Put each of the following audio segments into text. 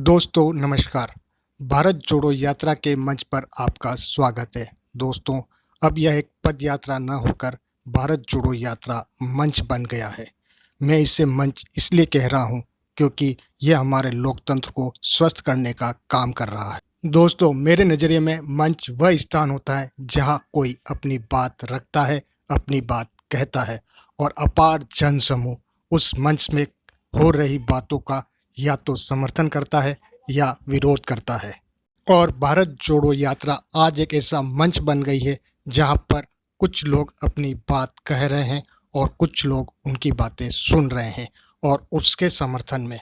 दोस्तों नमस्कार। भारत जोड़ो यात्रा के मंच पर आपका स्वागत है। दोस्तों, अब यह एक पद यात्रा न होकर भारत जोड़ो यात्रा मंच बन गया है। मैं इसे मंच इसलिए कह रहा हूँ क्योंकि यह हमारे लोकतंत्र को स्वस्थ करने का काम कर रहा है। दोस्तों, मेरे नज़रिए में मंच वह स्थान होता है जहाँ कोई अपनी बात रखता है, अपनी बात कहता है और अपार जन समूह उस मंच में हो रही बातों का या तो समर्थन करता है या विरोध करता है। और भारत जोड़ो यात्रा आज एक ऐसा मंच बन गई है जहां पर कुछ लोग अपनी बात कह रहे हैं और कुछ लोग उनकी बातें सुन रहे हैं और उसके समर्थन में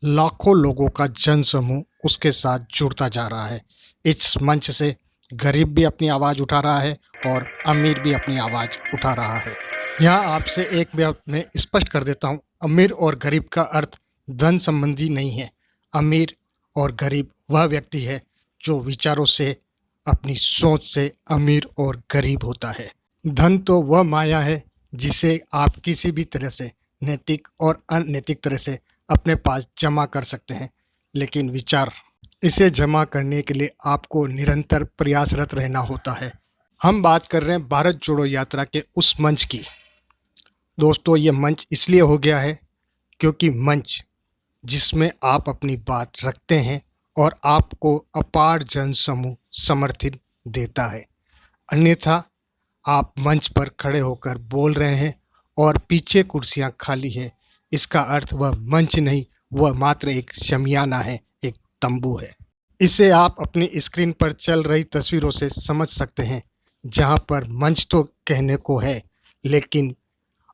लाखों लोगों का जन समूह उसके साथ जुड़ता जा रहा है। इस मंच से गरीब भी अपनी आवाज़ उठा रहा है और अमीर भी अपनी आवाज़ उठा रहा है। यहाँ आपसे एक बात मैं स्पष्ट कर देता हूँ, अमीर और गरीब का अर्थ धन संबंधी नहीं है। अमीर और गरीब वह व्यक्ति है जो विचारों से, अपनी सोच से अमीर और गरीब होता है। धन तो वह माया है जिसे आप किसी भी तरह से, नैतिक और अनैतिक तरह से अपने पास जमा कर सकते हैं, लेकिन विचार, इसे जमा करने के लिए आपको निरंतर प्रयासरत रहना होता है। हम बात कर रहे हैं भारत जोड़ो यात्रा के उस मंच की। दोस्तों, ये मंच इसलिए हो गया है क्योंकि मंच जिसमें आप अपनी बात रखते हैं और आपको अपार जन समूह समर्थित देता है। अन्यथा आप मंच पर खड़े होकर बोल रहे हैं और पीछे कुर्सियां खाली है, इसका अर्थ वह मंच नहीं, वह मात्र एक शमियाना है, एक तंबू है। इसे आप अपनी स्क्रीन पर चल रही तस्वीरों से समझ सकते हैं, जहां पर मंच तो कहने को है लेकिन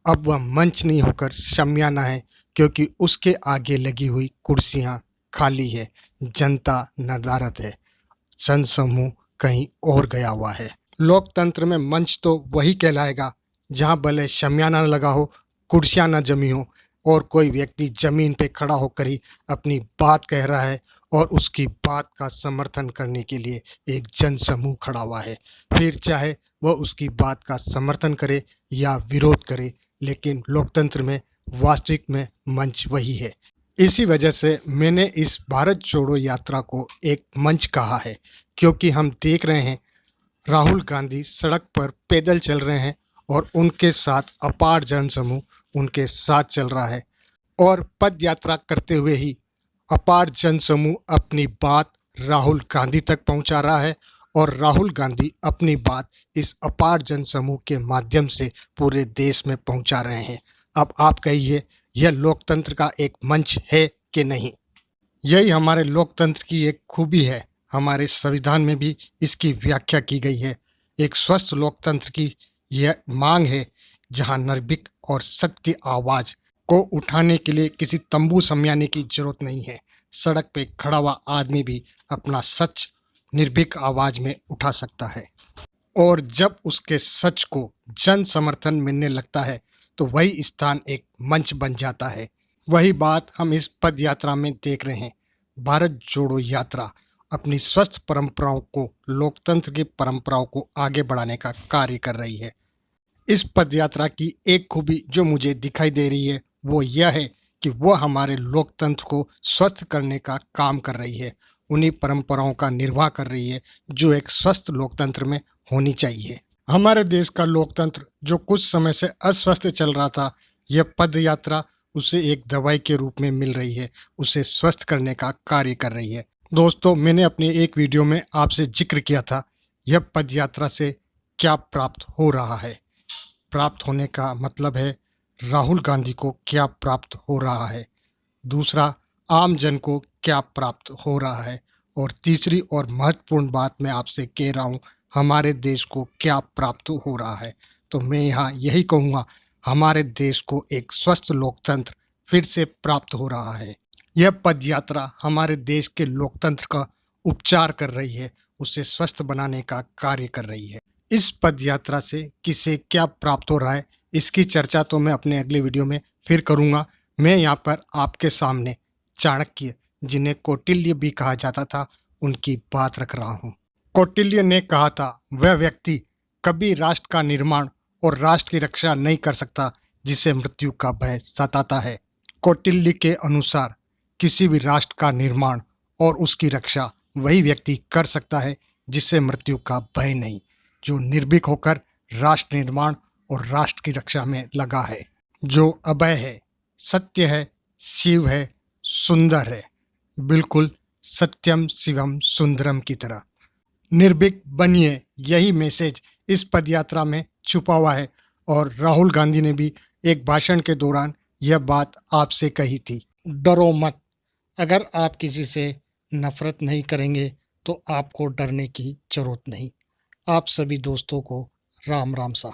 अब वह मंच नहीं होकर शमियाना है क्योंकि उसके आगे लगी हुई कुर्सियां खाली है, जनता नदारद है, जन समूह कहीं और गया हुआ है। लोकतंत्र में मंच तो वही कहलाएगा जहां भले शमियाना लगा हो, कुर्सियां ना जमी हो और कोई व्यक्ति जमीन पे खड़ा होकर ही अपनी बात कह रहा है और उसकी बात का समर्थन करने के लिए एक जन समूह खड़ा हुआ है। फिर चाहे वह उसकी बात का समर्थन करे या विरोध करे, लेकिन लोकतंत्र में, वास्तविक में मंच वही है। इसी वजह से मैंने इस भारत जोड़ो यात्रा को एक मंच कहा है, क्योंकि हम देख रहे हैं राहुल गांधी सड़क पर पैदल चल रहे हैं और उनके साथ अपार जन समूह उनके साथ चल रहा है और पद यात्रा करते हुए ही अपार जन समूह अपनी बात राहुल गांधी तक पहुंचा रहा है और राहुल गांधी अपनी बात इस अपार जन समूह के माध्यम से पूरे देश में पहुंचा रहे हैं। अब आप कहिए, यह लोकतंत्र का एक मंच है कि नहीं? यही हमारे लोकतंत्र की एक खूबी है। हमारे संविधान में भी इसकी व्याख्या की गई है। एक स्वस्थ लोकतंत्र की यह मांग है जहां निर्भीक और सत्य आवाज को उठाने के लिए किसी तंबू समयाने की जरूरत नहीं है। सड़क पे खड़ा हुआ आदमी भी अपना सच निर्भीक आवाज में उठा सकता है और जब उसके सच को जन समर्थन मिलने लगता है तो वही स्थान एक मंच बन जाता है। वही बात हम इस पद यात्रा में देख रहे हैं। भारत जोड़ो यात्रा अपनी स्वस्थ परंपराओं को, लोकतंत्र की परंपराओं को आगे बढ़ाने का कार्य कर रही है। इस पद यात्रा की एक खूबी जो मुझे दिखाई दे रही है वो यह है कि वो हमारे लोकतंत्र को स्वस्थ करने का काम कर रही है, उन्हीं परंपराओं का निर्वाह कर रही है जो एक स्वस्थ लोकतंत्र में होनी चाहिए। हमारे देश का लोकतंत्र जो कुछ समय से अस्वस्थ चल रहा था, यह पद यात्रा उसे एक दवाई के रूप में मिल रही है, उसे स्वस्थ करने का कार्य कर रही है। दोस्तों, मैंने अपने एक वीडियो में आपसे जिक्र किया था यह पद यात्रा से क्या प्राप्त हो रहा है। प्राप्त होने का मतलब है राहुल गांधी को क्या प्राप्त हो रहा है, दूसरा आम जन को क्या प्राप्त हो रहा है और तीसरी और महत्वपूर्ण बात मैं आपसे कह रहा हूँ, हमारे देश को क्या प्राप्त हो रहा है। तो मैं यहाँ यही कहूँगा, हमारे देश को एक स्वस्थ लोकतंत्र फिर से प्राप्त हो रहा है। यह पद यात्रा हमारे देश के लोकतंत्र का उपचार कर रही है, उसे स्वस्थ बनाने का कार्य कर रही है। इस पद यात्रा से किसे क्या प्राप्त हो रहा है, इसकी चर्चा तो मैं अपने अगले वीडियो में फिर करूँगा। मैं यहाँ पर आपके सामने चाणक्य, जिन्हें कौटिल्य भी कहा जाता था, उनकी बात रख रहा हूँ। कौटिल्य ने कहा था, वह व्यक्ति कभी राष्ट्र का निर्माण और राष्ट्र की रक्षा नहीं कर सकता जिसे मृत्यु का भय सताता है। कौटिल्य के अनुसार किसी भी राष्ट्र का निर्माण और उसकी रक्षा वही व्यक्ति कर सकता है जिससे मृत्यु का भय नहीं, जो निर्भीक होकर राष्ट्र निर्माण और राष्ट्र की रक्षा में लगा है, जो अभय है, सत्य है, शिव है, सुंदर है, बिल्कुल सत्यम शिवम सुंदरम की तरह। निर्भीक बनिए, यही मैसेज इस पदयात्रा में छुपा हुआ है और राहुल गांधी ने भी एक भाषण के दौरान यह बात आपसे कही थी। डरो मत। अगर आप किसी से नफरत नहीं करेंगे तो आपको डरने की जरूरत नहीं। आप सभी दोस्तों को राम राम सा।